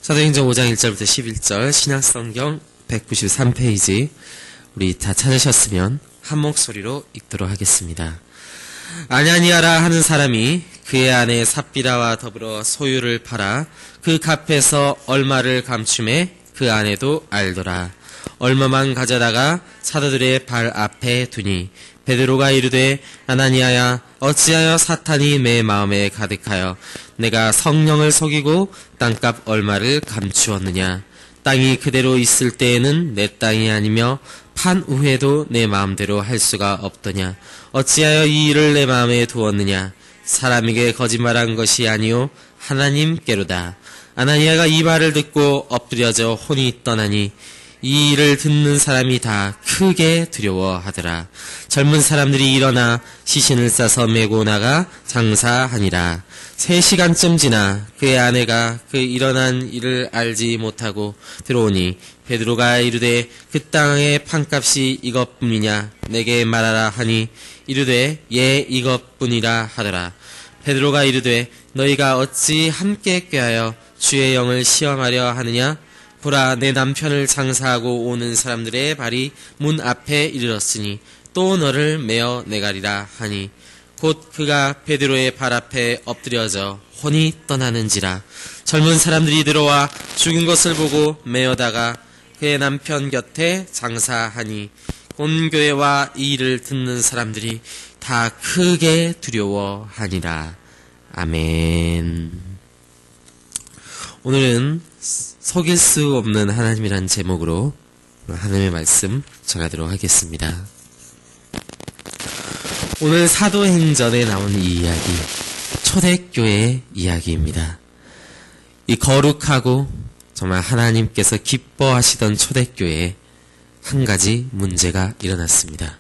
사도행전 5장 1절부터 11절 신약성경 193페이지 우리 다 찾으셨으면 한 목소리로 읽도록 하겠습니다. 아나니아라 하는 사람이 그의 아내 삽비라와 더불어 소유를 팔아 그 값에서 얼마를 감춤해 그 아내도 알더라. 얼마만 가져다가 사도들의 발 앞에 두니 베드로가 이르되 아나니아야 어찌하여 사탄이 내 마음에 가득하여 내가 성령을 속이고 땅값 얼마를 감추었느냐. 땅이 그대로 있을 때에는 내 땅이 아니며 판 후에도 내 마음대로 할 수가 없더냐. 어찌하여 이 일을 내 마음에 두었느냐. 사람에게 거짓말한 것이 아니요 하나님께로다. 아나니아가 이 말을 듣고 엎드려져 혼이 떠나니 이 일을 듣는 사람이 다 크게 두려워하더라. 젊은 사람들이 일어나 시신을 싸서 메고 나가 장사하니라. 3시간쯤 지나 그의 아내가 그 일어난 일을 알지 못하고 들어오니 베드로가 이르되 그 땅의 판값이 이것뿐이냐 내게 말하라 하니 이르되 예 이것뿐이라 하더라. 베드로가 이르되 너희가 어찌 함께 꾀하여 주의 영을 시험하려 하느냐. 보라 내 남편을 장사하고 오는 사람들의 발이 문 앞에 이르렀으니 또 너를 메어 내가리라 하니 곧 그가 베드로의 발 앞에 엎드려져 혼이 떠나는지라. 젊은 사람들이 들어와 죽은 것을 보고 메어다가 그의 남편 곁에 장사하니 온 교회와 이 일을 듣는 사람들이 다 크게 두려워하니라. 아멘. 오늘은 속일 수 없는 하나님이라는 제목으로 하나님의 말씀 전하도록 하겠습니다. 오늘 사도행전에 나온 이 이야기, 초대교회의 이야기입니다. 이 거룩하고 정말 하나님께서 기뻐하시던 초대교회에 한 가지 문제가 일어났습니다.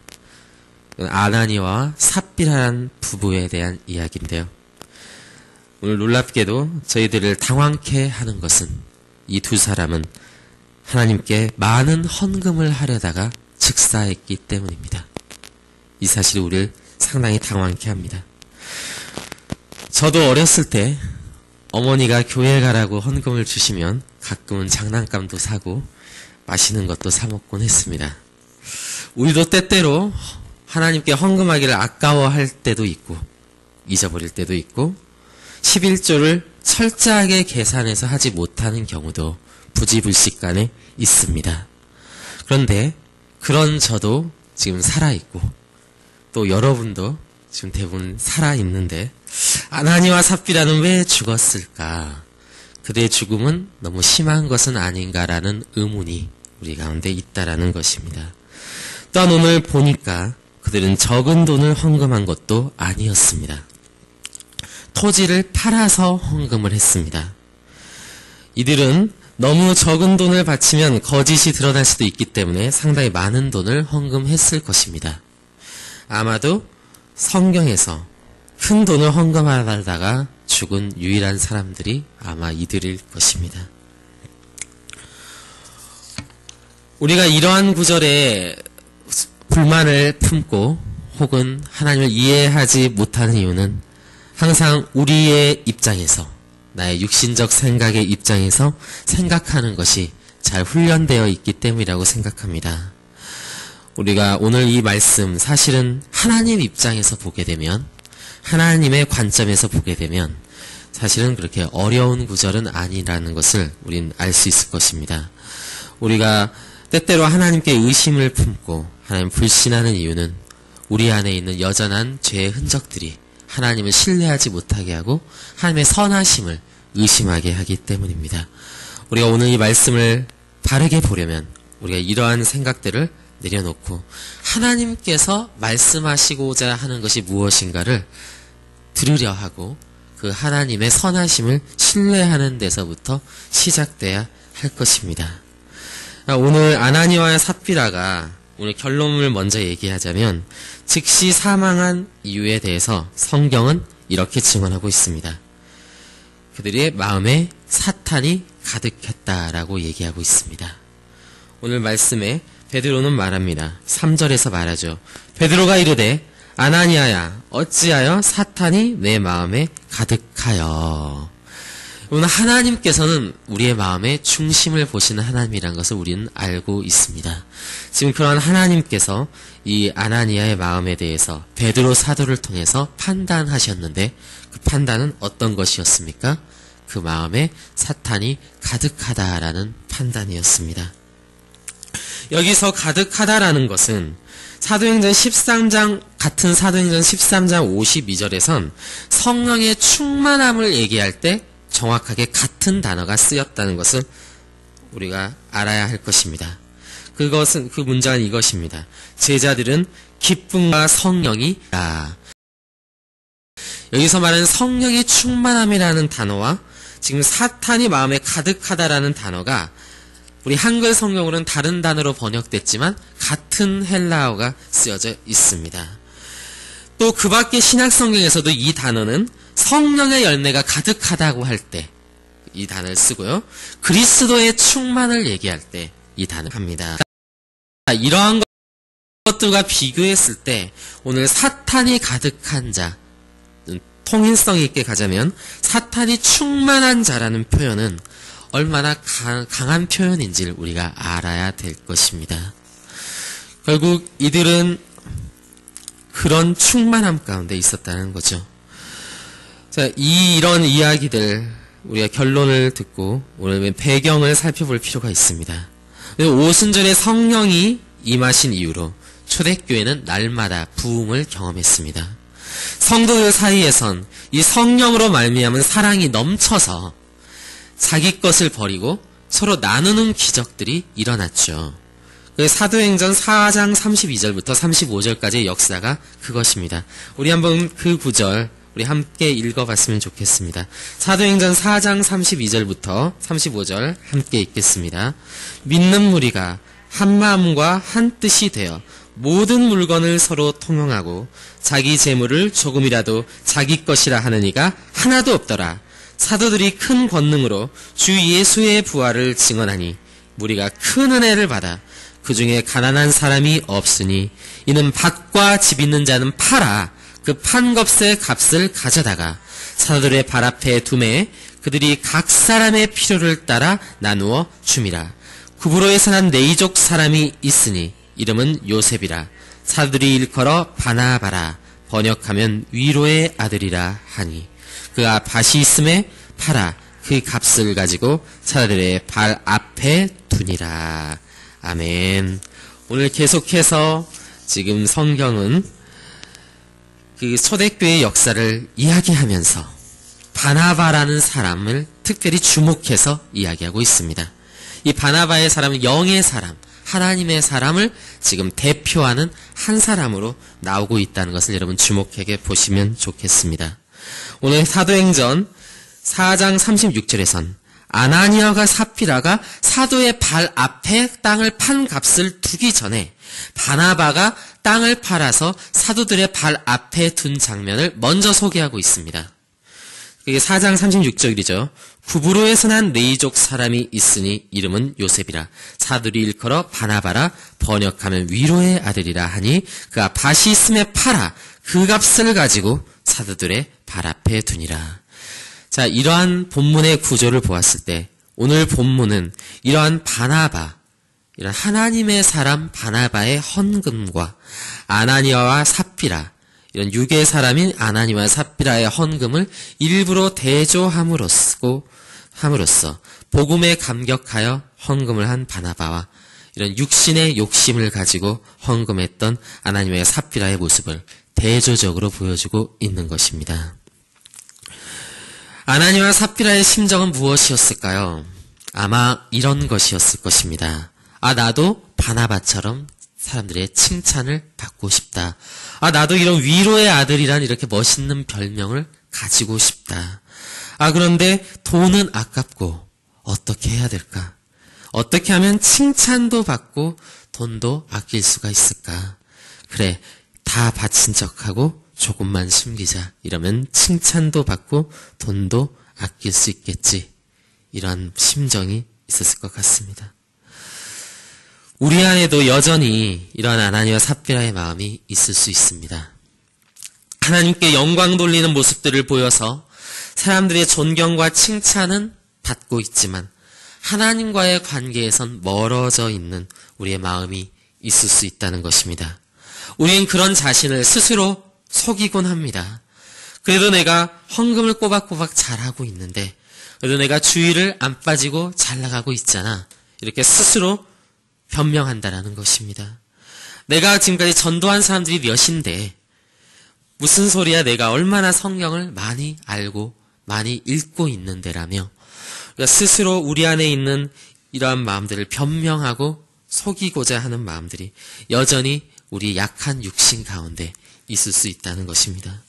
아나니아와 삽비라는 부부에 대한 이야기인데요. 오늘 놀랍게도 저희들을 당황케 하는 것은 이 두 사람은 하나님께 많은 헌금을 하려다가 즉사했기 때문입니다. 이 사실이 우리를 상당히 당황케 합니다. 저도 어렸을 때 어머니가 교회 가라고 헌금을 주시면 가끔은 장난감도 사고 맛있는 것도 사 먹곤 했습니다. 우리도 때때로 하나님께 헌금하기를 아까워할 때도 있고 잊어버릴 때도 있고 11조를 철저하게 계산해서 하지 못하는 경우도 부지불식간에 있습니다. 그런데 그런 저도 지금 살아있고 또 여러분도 지금 대부분 살아있는데 아나니아와 삽비라는 왜 죽었을까? 그들의 죽음은 너무 심한 것은 아닌가라는 의문이 우리 가운데 있다라는 것입니다. 또한 오늘 보니까 그들은 적은 돈을 헌금한 것도 아니었습니다. 토지를 팔아서 헌금을 했습니다. 이들은 너무 적은 돈을 바치면 거짓이 드러날 수도 있기 때문에 상당히 많은 돈을 헌금했을 것입니다. 아마도 성경에서 큰 돈을 헌금하다가 죽은 유일한 사람들이 아마 이들일 것입니다. 우리가 이러한 구절에 불만을 품고 혹은 하나님을 이해하지 못하는 이유는 항상 우리의 입장에서 나의 육신적 생각의 입장에서 생각하는 것이 잘 훈련되어 있기 때문이라고 생각합니다. 우리가 오늘 이 말씀 사실은 하나님 입장에서 보게 되면 하나님의 관점에서 보게 되면 사실은 그렇게 어려운 구절은 아니라는 것을 우린 알 수 있을 것입니다. 우리가 때때로 하나님께 의심을 품고 하나님 불신하는 이유는 우리 안에 있는 여전한 죄의 흔적들이 하나님을 신뢰하지 못하게 하고 하나님의 선하심을 의심하게 하기 때문입니다. 우리가 오늘 이 말씀을 바르게 보려면 우리가 이러한 생각들을 내려놓고 하나님께서 말씀하시고자 하는 것이 무엇인가를 들으려 하고 그 하나님의 선하심을 신뢰하는 데서부터 시작돼야 할 것입니다. 오늘 아나니아와 삽비라가 오늘 결론을 먼저 얘기하자면 즉시 사망한 이유에 대해서 성경은 이렇게 증언하고 있습니다. 그들의 마음에 사탄이 가득했다라고 얘기하고 있습니다. 오늘 말씀에 베드로는 말합니다. 3절에서 말하죠. 베드로가 이르되 아나니아야 어찌하여 사탄이 내 마음에 가득하여. 오늘 하나님께서는 우리의 마음의 중심을 보시는 하나님이라는 것을 우리는 알고 있습니다. 지금 그런 하나님께서 이 아나니아의 마음에 대해서 베드로 사도를 통해서 판단하셨는데 그 판단은 어떤 것이었습니까? 그 마음에 사탄이 가득하다라는 판단이었습니다. 여기서 가득하다라는 것은 사도행전 13장 같은 사도행전 13장 52절에선 성령의 충만함을 얘기할 때 정확하게 같은 단어가 쓰였다는 것을 우리가 알아야 할 것입니다. 그것은 그 문장은 이것입니다. 제자들은 기쁨과 성령이 여기서 말하는 성령의 충만함이라는 단어와 지금 사탄이 마음에 가득하다라는 단어가 우리 한글 성경으로는 다른 단어로 번역됐지만 같은 헬라어가 쓰여져 있습니다. 또 그 밖에 신약 성경에서도 이 단어는 성령의 열매가 가득하다고 할 때 이 단어를 쓰고요. 그리스도의 충만을 얘기할 때 이 단어를 합니다. 이러한 것들과 비교했을 때 오늘 사탄이 가득한 자, 통일성 있게 가자면 사탄이 충만한 자라는 표현은 얼마나 강한 표현인지를 우리가 알아야 될 것입니다. 결국 이들은 그런 충만함 가운데 있었다는 거죠. 자, 이런 이야기들 우리가 결론을 듣고 오늘 배경을 살펴볼 필요가 있습니다. 오순절에 성령이 임하신 이후로 초대교회는 날마다 부흥을 경험했습니다. 성도들 사이에선 이 성령으로 말미암은 사랑이 넘쳐서 자기 것을 버리고 서로 나누는 기적들이 일어났죠. 사도행전 4장 32절부터 35절까지의 역사가 그것입니다. 우리 한번 그 구절 우리 함께 읽어봤으면 좋겠습니다. 사도행전 4장 32절부터 35절 함께 읽겠습니다. 믿는 무리가 한 마음과 한 뜻이 되어 모든 물건을 서로 통용하고 자기 재물을 조금이라도 자기 것이라 하는 이가 하나도 없더라. 사도들이 큰 권능으로 주 예수의 부활을 증언하니 무리가 큰 은혜를 받아 그 중에 가난한 사람이 없으니 이는 밭과 집 있는 자는 팔아 그 판것의 값을 가져다가 사도들의 발 앞에 두매 그들이 각 사람의 필요를 따라 나누어 줌이라. 구브로에서 난 네이족 사람이 있으니 이름은 요셉이라. 사도들이 일컬어 바나바라 번역하면 위로의 아들이라 하니 그가 밭이 있음에 팔아 그 값을 가지고 사도들의 발 앞에 두니라. 아멘. 오늘 계속해서 지금 성경은 그 초대교회의 역사를 이야기하면서 바나바라는 사람을 특별히 주목해서 이야기하고 있습니다. 이 바나바의 사람은 영의 사람, 하나님의 사람을 지금 대표하는 한 사람으로 나오고 있다는 것을 여러분 주목하게 보시면 좋겠습니다. 오늘 사도행전 4장 36절에선 아나니아가 삽비라가 사도의 발 앞에 땅을 판 값을 두기 전에 바나바가 땅을 팔아서 사도들의 발 앞에 둔 장면을 먼저 소개하고 있습니다. 그게 4장 36절이죠. 구브로에서 난 레이족 사람이 있으니 이름은 요셉이라. 사도들이 일컬어 바나바라 번역하면 위로의 아들이라 하니 그가 밭이 있음에 팔아 그 값을 가지고 사도들의 발 앞에 두니라. 자, 이러한 본문의 구조를 보았을 때 오늘 본문은 이러한 바나바, 이런 하나님의 사람 바나바의 헌금과 아나니아와 삽비라, 이런 유괴 사람인 아나니아와 삽비라의 헌금을 일부러 대조함으로써 복음에 감격하여 헌금을 한 바나바와 이런 육신의 욕심을 가지고 헌금했던 아나니아와 삽비라의 모습을 대조적으로 보여주고 있는 것입니다. 아나니아와 삽비라의 심정은 무엇이었을까요? 아마 이런 것이었을 것입니다. 나도 바나바처럼 사람들의 칭찬을 받고 싶다. 나도 이런 위로의 아들이란 이렇게 멋있는 별명을 가지고 싶다. 그런데 돈은 아깝고 어떻게 해야 될까? 어떻게 하면 칭찬도 받고 돈도 아낄 수가 있을까? 그래, 다 바친 척하고 조금만 숨기자. 이러면 칭찬도 받고 돈도 아낄 수 있겠지. 이런 심정이 있었을 것 같습니다. 우리 안에도 여전히 이런 아나니아와 삽비라의 마음이 있을 수 있습니다. 하나님께 영광 돌리는 모습들을 보여서 사람들의 존경과 칭찬은 받고 있지만 하나님과의 관계에선 멀어져 있는 우리의 마음이 있을 수 있다는 것입니다. 우린 그런 자신을 스스로 속이곤 합니다. 그래도 내가 헌금을 꼬박꼬박 잘하고 있는데, 그래도 내가 주의를 안 빠지고 잘 나가고 있잖아, 이렇게 스스로 변명한다라는 것입니다. 내가 지금까지 전도한 사람들이 몇인데 무슨 소리야, 내가 얼마나 성경을 많이 알고 많이 읽고 있는데라며 스스로 우리 안에 있는 이러한 마음들을 변명하고 속이고자 하는 마음들이 여전히 우리 약한 육신 가운데 있을 수 있다는 것입니다.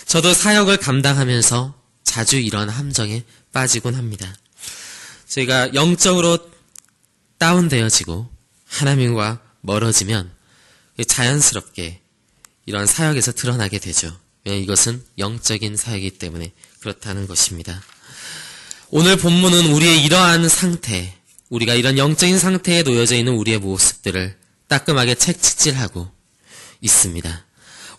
저도 사역을 감당하면서 자주 이런 함정에 빠지곤 합니다. 저희가 영적으로 다운되어지고 하나님과 멀어지면 자연스럽게 이런 사역에서 드러나게 되죠. 왜냐하면 이것은 영적인 사역이기 때문에 그렇다는 것입니다. 오늘 본문은 우리의 이러한 상태, 우리가 이런 영적인 상태에 놓여져 있는 우리의 모습들을 따끔하게 책찍질하고 있습니다.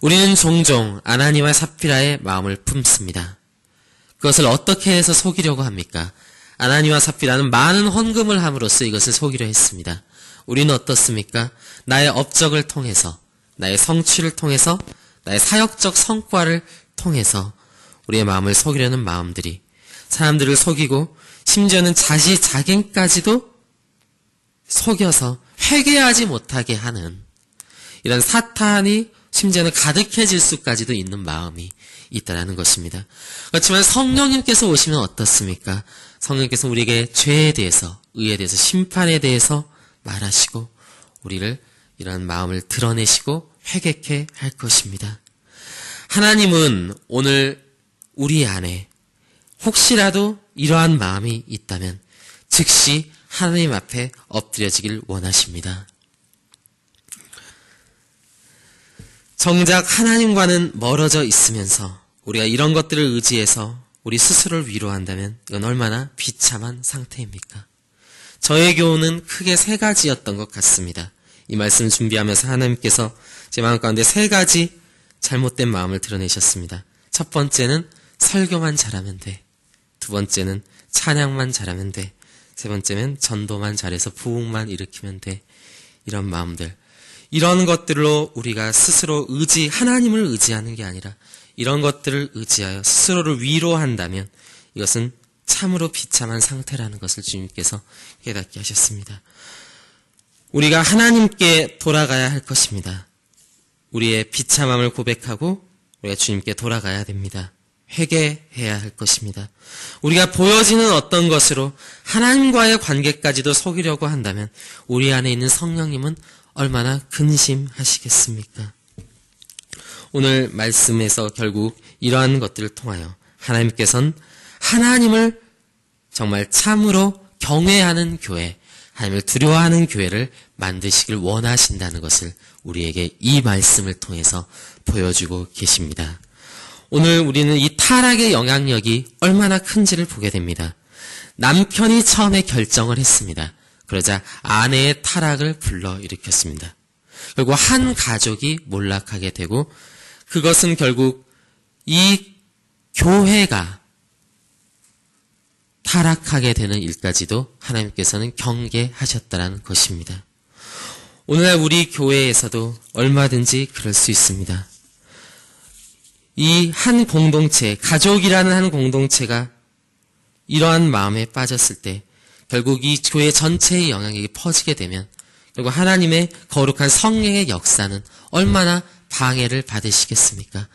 우리는 종종 아나니와 삽비라의 마음을 품습니다. 그것을 어떻게 해서 속이려고 합니까? 아나니와 삽비라는 많은 헌금을 함으로써 이것을 속이려 했습니다. 우리는 어떻습니까? 나의 업적을 통해서, 나의 성취를 통해서, 나의 사역적 성과를 통해서 우리의 마음을 속이려는 마음들이 사람들을 속이고 심지어는 자기자신까지도 속여서 회개하지 못하게 하는 이런 사탄이 심지어는 가득해질 수까지도 있는 마음이 있다는 것입니다. 그렇지만 성령님께서 오시면 어떻습니까? 성령님께서 우리에게 죄에 대해서, 의에 대해서, 심판에 대해서 말하시고 우리를 이런 마음을 드러내시고 회개케 할 것입니다. 하나님은 오늘 우리 안에 혹시라도 이러한 마음이 있다면 즉시 하나님 앞에 엎드려지길 원하십니다. 정작 하나님과는 멀어져 있으면서 우리가 이런 것들을 의지해서 우리 스스로를 위로한다면 이건 얼마나 비참한 상태입니까? 저의 교훈은 크게 세 가지였던 것 같습니다. 이 말씀을 준비하면서 하나님께서 제 마음 가운데 세 가지 잘못된 마음을 드러내셨습니다. 첫 번째는 설교만 잘하면 돼. 두 번째는 찬양만 잘하면 돼. 세 번째는 전도만 잘해서 부흥만 일으키면 돼. 이런 마음들. 이런 것들로 우리가 스스로 하나님을 의지하는 게 아니라 이런 것들을 의지하여 스스로를 위로한다면 이것은 참으로 비참한 상태라는 것을 주님께서 깨닫게 하셨습니다. 우리가 하나님께 돌아가야 할 것입니다. 우리의 비참함을 고백하고 우리가 주님께 돌아가야 됩니다. 회개해야 할 것입니다. 우리가 보여지는 어떤 것으로 하나님과의 관계까지도 속이려고 한다면 우리 안에 있는 성령님은 얼마나 근심하시겠습니까? 오늘 말씀에서 결국 이러한 것들을 통하여 하나님께서는 하나님을 정말 참으로 경외하는 교회, 하나님을 두려워하는 교회를 만드시길 원하신다는 것을 우리에게 이 말씀을 통해서 보여주고 계십니다. 오늘 우리는 이 타락의 영향력이 얼마나 큰지를 보게 됩니다. 남편이 처음에 결정을 했습니다. 그러자 아내의 타락을 불러일으켰습니다. 결국 한 가족이 몰락하게 되고 그것은 결국 이 교회가 타락하게 되는 일까지도 하나님께서는 경계하셨다는 것입니다. 오늘날 우리 교회에서도 얼마든지 그럴 수 있습니다. 이 한 공동체, 가족이라는 한 공동체가 이러한 마음에 빠졌을 때 결국 이 교회 전체의 영향력이 퍼지게 되면 결국 하나님의 거룩한 성령의 역사는 얼마나 방해를 받으시겠습니까?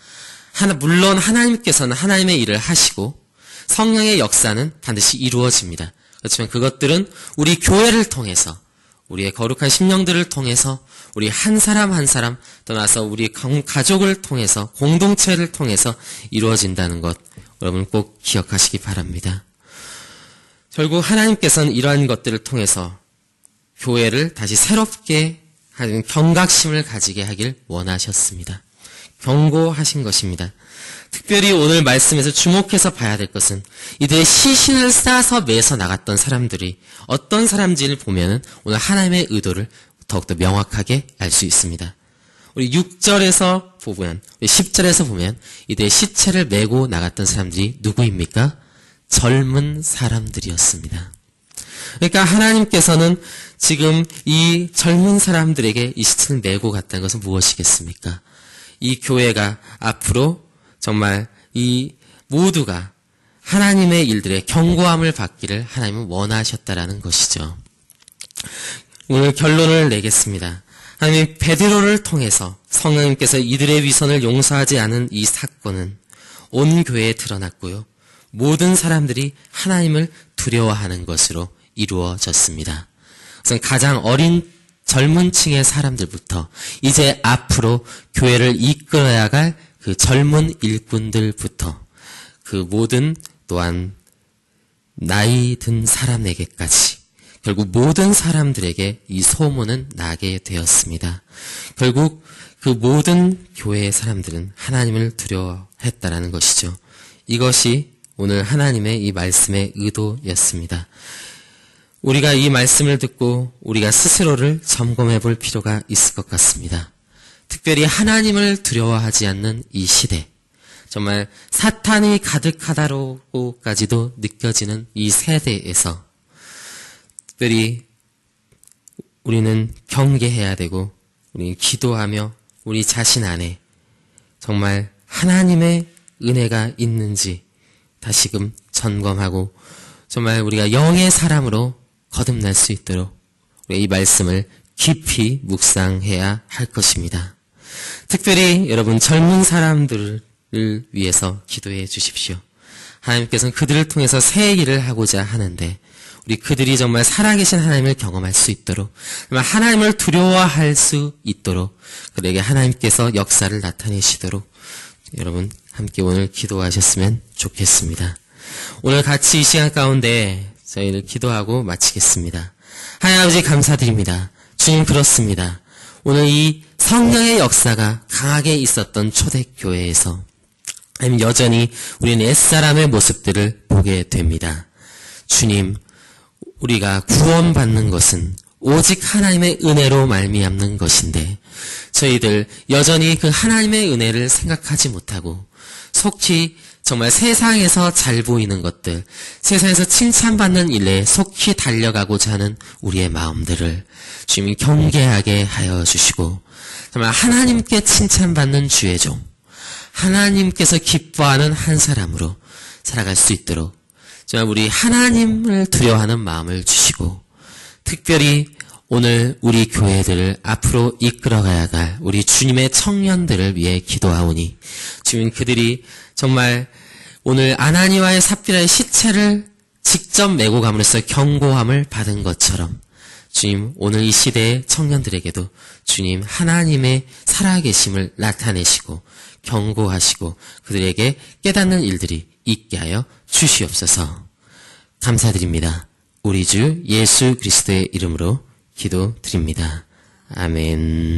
물론 하나님께서는 하나님의 일을 하시고 성령의 역사는 반드시 이루어집니다. 그렇지만 그것들은 우리 교회를 통해서, 우리의 거룩한 심령들을 통해서, 우리 한 사람 한 사람 떠나서 우리 가족을 통해서, 공동체를 통해서 이루어진다는 것 여러분 꼭 기억하시기 바랍니다. 결국 하나님께서는 이러한 것들을 통해서 교회를 다시 새롭게 하는 경각심을 가지게 하길 원하셨습니다. 경고하신 것입니다. 특별히 오늘 말씀에서 주목해서 봐야 될 것은 이들의 시신을 싸서 매서 나갔던 사람들이 어떤 사람인지를 보면 오늘 하나님의 의도를 더욱더 명확하게 알 수 있습니다. 우리 6절에서 보면 10절에서 보면 이때 시체를 메고 나갔던 사람들이 누구입니까? 젊은 사람들이었습니다. 그러니까 하나님께서는 지금 이 젊은 사람들에게 이 시체를 메고 갔다는 것은 무엇이겠습니까? 이 교회가 앞으로 정말 이 모두가 하나님의 일들에 경고함을 받기를 하나님은 원하셨다라는 것이죠. 오늘 결론을 내겠습니다. 하나님 베드로를 통해서 성령님께서 이들의 위선을 용서하지 않은 이 사건은 온 교회에 드러났고요. 모든 사람들이 하나님을 두려워하는 것으로 이루어졌습니다. 우선 가장 어린 젊은 층의 사람들부터 이제 앞으로 교회를 이끌어야 갈 그 젊은 일꾼들부터 그 모든 또한 나이 든 사람에게까지 결국 모든 사람들에게 이 소문은 나게 되었습니다. 결국 그 모든 교회의 사람들은 하나님을 두려워했다라는 것이죠. 이것이 오늘 하나님의 이 말씀의 의도였습니다. 우리가 이 말씀을 듣고 우리가 스스로를 점검해 볼 필요가 있을 것 같습니다. 특별히 하나님을 두려워하지 않는 이 시대, 정말 사탄이 가득하다고까지도 느껴지는 이 세대에서 특별히 우리는 경계해야 되고 우리는 기도하며 우리 자신 안에 정말 하나님의 은혜가 있는지 다시금 점검하고 정말 우리가 영의 사람으로 거듭날 수 있도록 우리가 이 말씀을 깊이 묵상해야 할 것입니다. 특별히 여러분 젊은 사람들을 위해서 기도해 주십시오. 하나님께서는 그들을 통해서 새 일을 하고자 하는데 우리 그들이 정말 살아계신 하나님을 경험할 수 있도록 하나님을 두려워할 수 있도록 그들에게 하나님께서 역사를 나타내시도록 여러분 함께 오늘 기도하셨으면 좋겠습니다. 오늘 같이 이 시간 가운데 저희를 기도하고 마치겠습니다. 하나님 아버지 감사드립니다. 주님 그렇습니다. 오늘 이 성령의 역사가 강하게 있었던 초대교회에서 여전히 우리는 옛사람의 모습들을 보게 됩니다. 주님, 우리가 구원받는 것은 오직 하나님의 은혜로 말미암는 것인데 저희들 여전히 그 하나님의 은혜를 생각하지 못하고 속히 정말 세상에서 잘 보이는 것들, 세상에서 칭찬받는 일에 속히 달려가고자 하는 우리의 마음들을 주님이 경계하게 하여 주시고 정말 하나님께 칭찬받는 주의 종, 하나님께서 기뻐하는 한 사람으로 살아갈 수 있도록 정말 우리 하나님을 두려워하는 마음을 주시고 특별히 오늘 우리 교회들을 앞으로 이끌어가야 할 우리 주님의 청년들을 위해 기도하오니 주님 그들이 정말 오늘 아나니와의 삽비라의 시체를 직접 메고 감으로써 경고함을 받은 것처럼 주님 오늘 이 시대의 청년들에게도 주님 하나님의 살아계심을 나타내시고 경고하시고 그들에게 깨닫는 일들이 있게 하여 주시옵소서. 감사드립니다. 우리 주 예수 그리스도의 이름으로 기도드립니다. 아멘.